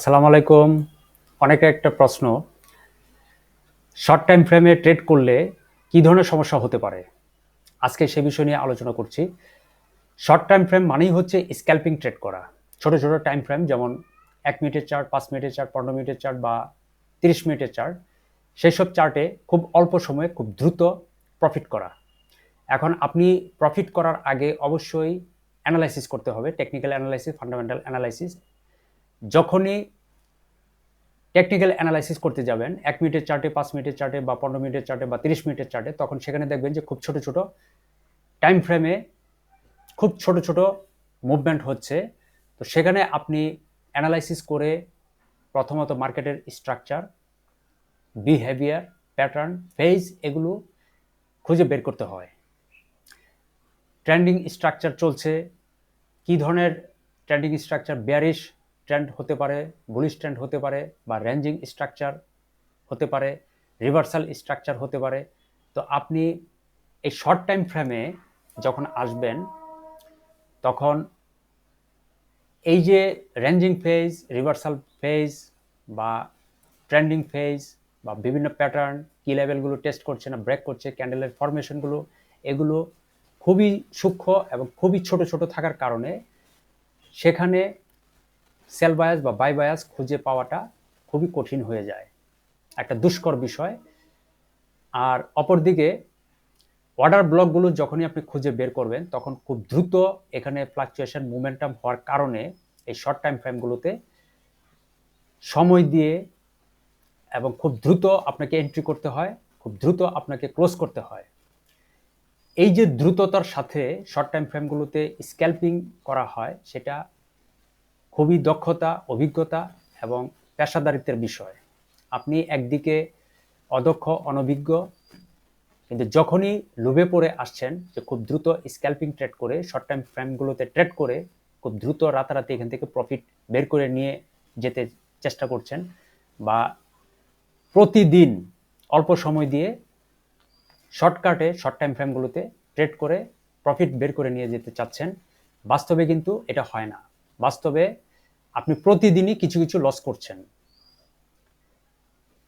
আসসালামু আলাইকুম। অনেকের একটা প্রশ্ন, শর্ট টাইম ফ্রেমে ট্রেড করলে কি ধরনের সমস্যা হতে পারে? আজকে সে বিষয় নিয়ে আলোচনা করছি। শর্ট টাইম ফ্রেম মানেই হচ্ছে স্ক্যাল্পিং ট্রেড করা। ছোট ছোট টাইম ফ্রেম যেমন 1 মিনিটের চার্ট, 5 মিনিটের চার্ট, 15 মিনিটের চার্ট বা 30 মিনিটের চার্ট, সেই সব চার্টে খুব অল্প সময়ে খুব দ্রুত প্রফিট করা। এখন আপনি প্রফিট করার আগে অবশ্যই অ্যানালাইসিস করতে হবে, টেকনিক্যাল অ্যানালাইসিস, ফান্ডামেন্টাল অ্যানালাইসিস। যখনই টেকনিক্যাল অ্যানালাইসিস করতে যাবেন 1 মিনিটের চার্টে, 5 মিনিটের চার্টে বা 15 মিনিটের চার্টে বা 30 মিনিটের চার্টে, তখন সেখানে দেখবেন যে খুব ছোট ছোট টাইম ফ্রেমে খুব ছোট ছোট মুভমেন্ট হচ্ছে। তো সেখানে আপনি অ্যানালাইসিস করে প্রথমত মার্কেটের স্ট্রাকচার, বিহেভিয়ার, প্যাটার্ন, ফেজ এগুলো খুঁজে বের করতে হয়। ট্রেন্ডিং স্ট্রাকচার চলছে, কি ধরনের ট্রেন্ডিং স্ট্রাকচার, বেয়ারিশ ট্রেন্ড হতে পারে, বুলিশ ট্রেন্ড হতে পারে, বা রেঞ্জিং স্ট্রাকচার হতে পারে, রিভার্সাল স্ট্রাকচার হতে পারে। তো আপনি এই শর্ট টাইম ফ্রেমে যখন আসবেন, তখন এই যে রেঞ্জিং ফেজ, রিভার্সাল ফেজ বা ট্রেন্ডিং ফেজ বা বিভিন্ন প্যাটার্ন, কি লেভেলগুলো টেস্ট করছে না ব্রেক করছে, ক্যান্ডেলের ফরমেশনগুলো, এগুলো খুবই সূক্ষ্ম এবং খুবই ছোট ছোট থাকার কারণে সেখানে সেল বায়াস বা বাই বায়াস খুঁজে পাওয়াটা খুবই কঠিন হয়ে যায়, একটা দুষ্কর বিষয়। আর অপরদিকে অর্ডার ব্লকগুলো যখনই আপনি খুঁজে বের করবেন, তখন খুব দ্রুত এখানে ফ্লাকচুয়েশন মোমেন্টাম হওয়ার কারণে এই শর্ট টাইম ফ্রেমগুলোতে সময় দিয়ে এবং খুব দ্রুত আপনাকে এন্ট্রি করতে হয়, খুব দ্রুত আপনাকে ক্লোজ করতে হয়। এই যে দ্রুততার সাথে শর্ট টাইম ফ্রেমগুলোতে স্ক্যাল্পিং করা হয়, সেটা খুবই দক্ষতা, অভিজ্ঞতা এবং পেশাদারিত্বের বিষয়। আপনি একদিকে অদক্ষ, অনভিজ্ঞ, কিন্তু যখনই লোভে পড়ে আসছেন যে খুব দ্রুত স্ক্যাল্পিং ট্রেড করে, শর্ট টাইম ফ্রেমগুলোতে ট্রেড করে খুব দ্রুত রাতারাতি এখান থেকে প্রফিট বের করে নিয়ে যেতে চেষ্টা করছেন, বা প্রতিদিন অল্প সময় দিয়ে শর্টকাটে শর্ট টাইম ফ্রেমগুলোতে ট্রেড করে প্রফিট বের করে নিয়ে যেতে চাচ্ছেন, বাস্তবে কিন্তু এটা হয় না। বাস্তবে আপনি প্রতিদিনই কিছু কিছু লস করছেন।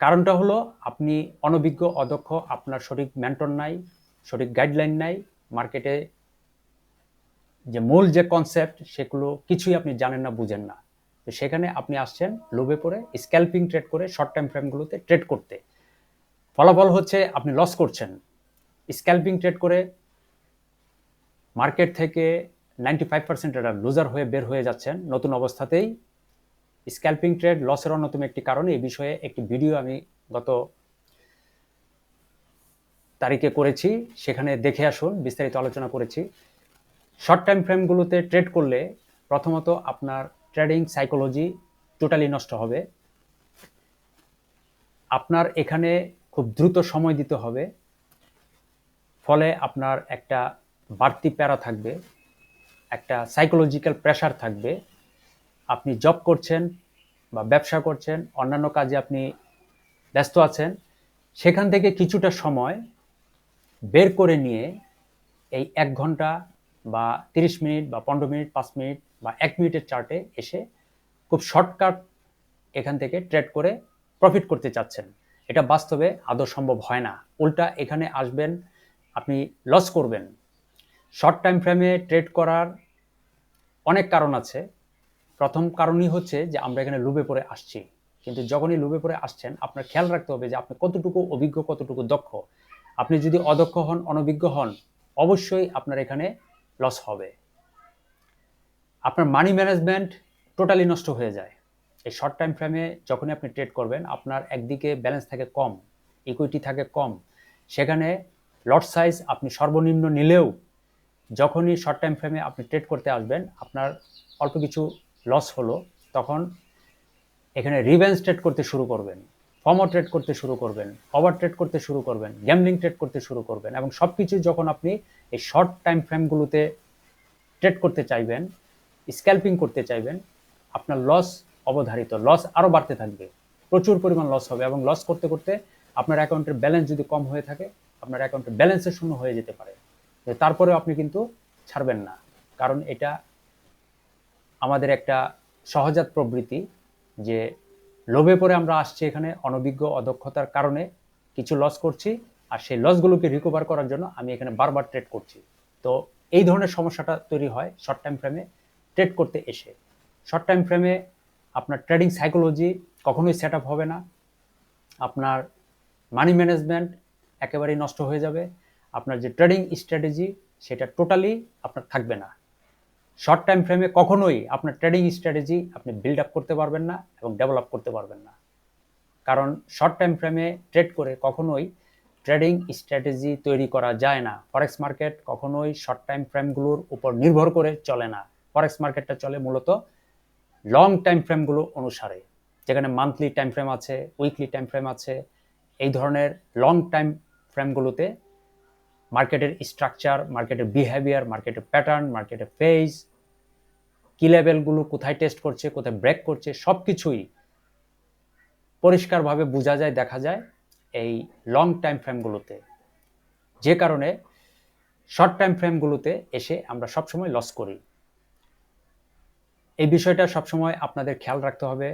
কারণটা হলো আপনি অনভিজ্ঞ, অদক্ষ, আপনার সঠিক মেন্টর নাই, সঠিক গাইডলাইন নাই, মার্কেটে যে মূল যে কনসেপ্ট সেগুলো কিছুই আপনি জানেন না, বুঝেন না। তো সেখানে আপনি আসছেন লোভে পড়ে স্ক্যাল্পিং ট্রেড করে শর্ট টাইম ফ্রেমগুলোতে ট্রেড করতে। ফলাফল হচ্ছে আপনি লস করছেন। স্ক্যাল্পিং ট্রেড করে মার্কেট থেকে 95% এটা লুজার হয়ে বের হয়ে যাচ্ছেন নতুন অবস্থাতেই। স্ক্যাল্পিং ট্রেড লসের অন্যতম একটি কারণ। এই বিষয়ে একটি ভিডিও আমি গত তারিখে করেছি, সেখানে দেখে আসুন, বিস্তারিত আলোচনা করেছি। শর্ট টাইম ফ্রেমগুলোতে ট্রেড করলে প্রথমত আপনার ট্রেডিং সাইকোলজি টোটালি নষ্ট হবে। আপনার এখানে খুব দ্রুত সময় দিতে হবে, ফলে আপনার একটা বাড়তি প্যারা থাকবে, একটা সাইকোলজিক্যাল প্রেশার থাকবে। আপনি জব করছেন বা ব্যবসা করছেন, অন্যান্য কাজে আপনি ব্যস্ত আছেন, সেখান থেকে কিছুটা সময় বের করে নিয়ে এই 1 ঘন্টা বা 30 মিনিট বা 15 মিনিট, 5 মিনিট বা 1 মিনিটের চার্টে এসে খুব শর্টকাট এখান থেকে ট্রেড করে প্রফিট করতে চাচ্ছেন। এটা বাস্তবে আদৌ সম্ভব হয় না। উল্টা এখানে আসবেন, আপনি লস করবেন। শর্ট টাইম ফ্রেমে ট্রেড করার অনেক কারণ আছে। প্রথম কারণই হচ্ছে যে আমরা এখানে লোভে পড়ে আসছি। কিন্তু যখনই লোভে পড়ে আসছেন, আপনার খেয়াল রাখতে হবে যে আপনি কতটুকু অভিজ্ঞ, কতটুকু দক্ষ। আপনি যদি অদক্ষ হন, অনভিজ্ঞ হন, অবশ্যই আপনার এখানে লস হবে। আপনার মানি ম্যানেজমেন্ট টোটালি নষ্ট হয়ে যায়। এই শর্ট টাইম ফ্রেমে যখনই আপনি ট্রেড করবেন, আপনার একদিকে ব্যালেন্স থাকে কম, ইকুইটি থাকে কম, সেখানে লট সাইজ আপনি সর্বনিম্ন নিলেও যখনই শর্ট টাইম ফ্রেমে আপনি ট্রেড করতে আসবেন, আপনার অল্প কিছু লস হলো, তখন এখানে রিভেঞ্জ ট্রেড করতে শুরু করবেন, ফর্মো ট্রেড করতে শুরু করবেন, ওভার ট্রেড করতে শুরু করবেন, গ্যাম্বলিং ট্রেড করতে শুরু করবেন, এবং সব কিছু যখন আপনি এই শর্ট টাইম ফ্রেমগুলোতে ট্রেড করতে চাইবেন, স্ক্যাল্পিং করতে চাইবেন, আপনার লস অবধারিত, লস আরও বাড়তে থাকবে, প্রচুর পরিমাণ লস হবে, এবং লস করতে করতে আপনার অ্যাকাউন্টের ব্যালেন্স যদি কম হয়ে থাকে, আপনার অ্যাকাউন্টের ব্যালেন্সের শূন্য হয়ে যেতে পারে। তারপরেও আপনি কিন্তু ছাড়বেন না, কারণ এটা আমাদের একটা সহজাত প্রবৃত্তি যে লোভে পড়ে আমরা আসছি এখানে অনভিজ্ঞ অদক্ষতার কারণে কিছু লস করছি, আর সেই লসগুলোকে রিকভার করার জন্য আমি এখানে বারবার ট্রেড করছি। তো এই ধরনের সমস্যাটা তৈরি হয় শর্ট টাইম ফ্রেমে ট্রেড করতে এসে। শর্ট টাইম ফ্রেমে আপনার ট্রেডিং সাইকোলজি কখনোই সেট আপ হবে না, আপনার মানি ম্যানেজমেন্ট একেবারেই নষ্ট হয়ে যাবে, আপনার যে ট্রেডিং স্ট্র্যাটেজি সেটা টোটালি আপনার থাকবে না। শর্ট টাইম ফ্রেমে কখনোই আপনার ট্রেডিং স্ট্র্যাটেজি আপনি বিল্ড আপ করতে পারবেন না এবং ডেভেলপ করতে পারবেন না, কারণ শর্ট টাইম ফ্রেমে ট্রেড করে কখনোই ট্রেডিং স্ট্র্যাটেজি তৈরি করা যায় না। ফরেক্স মার্কেট কখনোই শর্ট টাইম ফ্রেমগুলোর উপর নির্ভর করে চলে না। ফরেক্স মার্কেটটা চলে মূলত লং টাইম ফ্রেমগুলো অনুসারে, যেখানে মান্থলি টাইম ফ্রেম আছে, উইকলি টাইম ফ্রেম আছে। এই ধরনের লং টাইম ফ্রেমগুলোতে মার্কেটের স্ট্রাকচার, মার্কেটের বিহেভিয়ার, মার্কেটের প্যাটার্ন, মার্কেটের ফেজ, কি লেভেলগুলো কোথায় টেস্ট করছে, কোথায় ব্রেক করছে, সব কিছুই পরিষ্কারভাবে বোঝা যায়, দেখা যায় এই লং টাইম ফ্রেমগুলোতে। যে কারণে শর্ট টাইম ফ্রেমগুলোতে এসে আমরা সবসময় লস করি। এই বিষয়টা সবসময় আপনাদের খেয়াল রাখতে হবে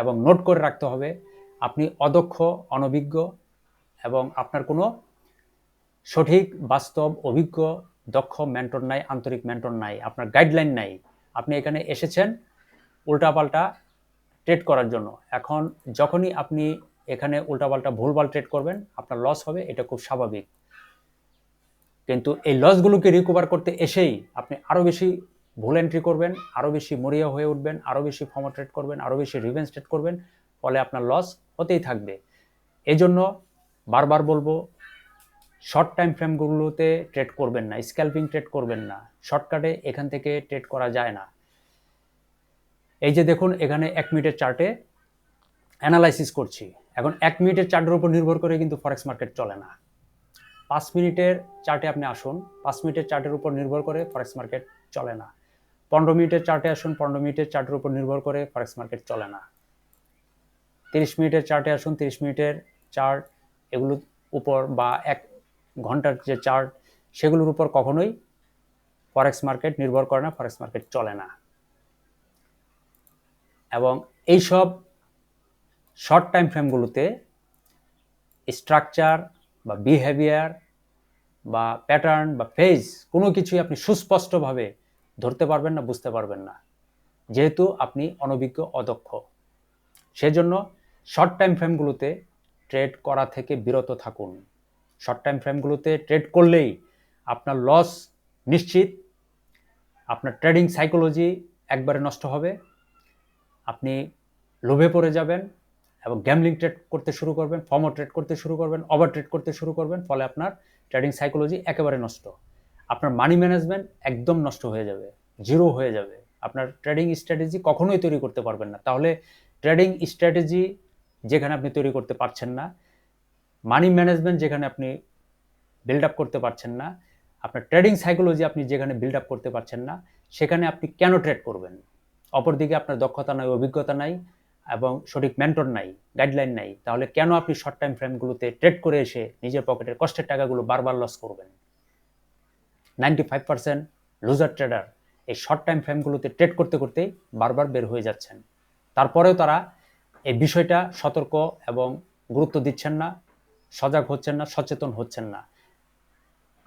এবং নোট করে রাখতে হবে। আপনি অদক্ষ, অনভিজ্ঞ এবং আপনার কোনো সঠিক বাস্তব অভিজ্ঞ দক্ষ মেন্টর নাই, আন্তরিক মেন্টর নাই, আপনার গাইডলাইন নাই। আপনি এখানে এসেছেন উল্টাপাল্টা ট্রেড করার জন্য। এখন যখনই আপনি এখানে উল্টাপাল্টা ভুলভাল ট্রেড করবেন, আপনার লস হবে, এটা খুব স্বাভাবিক। কিন্তু এই লসগুলোকে রিকভার করতে এসেই আপনি আরও বেশি ভুল এন্ট্রি করবেন, আরও বেশি মরিয়া হয়ে উঠবেন, আরও বেশি ফর্মা ট্রেড করবেন, আরও বেশি রিভেঞ্জ ট্রেড করবেন, ফলে আপনার লস হতেই থাকবে। এই জন্য বারবার বলবো, শর্ট টাইম ফ্রেমগুলোতে ট্রেড করবেন না, স্ক্যালপিং ট্রেড করবেন না। শর্টকাটে এখান থেকে ট্রেড করা যায় না। এই যে দেখুন, এখানে 1 মিনিটের চার্টে অ্যানালাইসিস করছি। এখন 1 মিনিটের চার্টের উপর নির্ভর করে কিন্তু ফরেক্স মার্কেট চলে না। 5 মিনিটের চার্টে আপনি আসুন, 5 মিনিটের চার্টের উপর নির্ভর করে ফরেক্স মার্কেট চলে না। 15 মিনিটের চার্টে আসুন, 15 মিনিটের চার্টের উপর নির্ভর করে ফরেক্স মার্কেট চলে না। 30 মিনিটের চার্টে আসুন, 30 মিনিটের চার্ট এগুলোর উপর বা 1 ঘন্টার যে চার্ট সেগুলোর উপর কখনোই ফরেক্স মার্কেট নির্ভর করে না, ফরেক্স মার্কেট চলে না। এবং এইসব শর্ট টাইম ফ্রেমগুলোতে স্ট্রাকচার বা বিহেভিয়ার বা প্যাটার্ন বা ফেজ কোনো কিছুই আপনি সুস্পষ্টভাবে ধরতে পারবেন না, বুঝতে পারবেন না, যেহেতু আপনি অনভিজ্ঞ, অদক্ষ। সেজন্য শর্ট টাইম ফ্রেমগুলোতে ট্রেড করা থেকে বিরত থাকুন। শর্ট টাইম ফ্রেমগুলোতে ট্রেড করলেই আপনার লস নিশ্চিত, আপনার ট্রেডিং সাইকোলজি একবারে নষ্ট হবে, আপনি লোভে পড়ে যাবেন এবং গ্যামলিং ট্রেড করতে শুরু করবেন, ফর্মো ট্রেড করতে শুরু করবেন, ওভার ট্রেড করতে শুরু করবেন, ফলে আপনার ট্রেডিং সাইকোলজি একেবারে নষ্ট। আপনার মানি ম্যানেজমেন্ট একদম নষ্ট হয়ে যাবে, জিরো হয়ে যাবে। আপনার ট্রেডিং স্ট্র্যাটেজি কখনোই তৈরি করতে পারবেন না। তাহলে ট্রেডিং স্ট্র্যাটেজি যেখানে আপনি তৈরি করতে পারছেন না, মানি ম্যানেজমেন্ট যেখানে আপনি বিল্ড আপ করতে পারছেন না, আপনার ট্রেডিং সাইকোলজি আপনি যেখানে বিল্ড আপ করতে পারছেন না, সেখানে আপনি কেন ট্রেড করবেন? অপরদিকে আপনার দক্ষতা নাই, অভিজ্ঞতা নাই এবং সঠিক মেন্টর নাই, গাইডলাইন নাই, তাহলে কেন আপনি শর্ট টাইম ফ্রেমগুলোতে ট্রেড করে এসে নিজের পকেটের কষ্টের টাকাগুলো বারবার লস করবেন? 95% লুজার ট্রেডার এই শর্ট টাইম ফ্রেমগুলোতে ট্রেড করতে করতেই বারবার বের হয়ে যাচ্ছেন। তারপরেও তারা এই বিষয়টা সতর্ক এবং গুরুত্ব দিচ্ছেন না, সজাগ হচ্ছেন না, সচেতন হচ্ছেন না।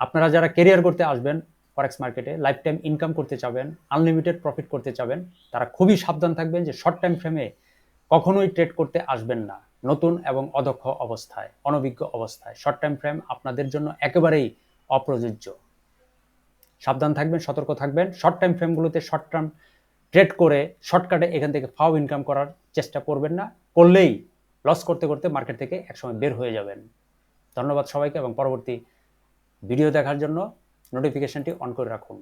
আপনারা যারা কেরিয়ার করতে আসবেন ফরেক্স মার্কেটে, লাইফ টাইম ইনকাম করতে চাবেন, আনলিমিটেড প্রফিট করতে চাবেন, তারা খুবই সাবধান থাকবেন যে শর্ট টাইম ফ্রেমে কখনোই ট্রেড করতে আসবেন না। নতুন এবং অদক্ষ অবস্থায়, অনভিজ্ঞ অবস্থায় শর্ট টাইম ফ্রেম আপনাদের জন্য একেবারেই অপ্রযোজ্য। সাবধান থাকবেন, সতর্ক থাকবেন। শর্ট টাইম ফ্রেমগুলোতে শর্ট টার্ম ট্রেড করে শর্টকাটে এখান থেকে ফাও ইনকাম করার চেষ্টা করবেন না, করলেই লস করতে করতে মার্কেট থেকে একসময় বের হয়ে যাবেন। ধন্যবাদ সবাইকে এবং পরবর্তী ভিডিও দেখার জন্য নোটিফিকেশনটি অন করে রাখুন।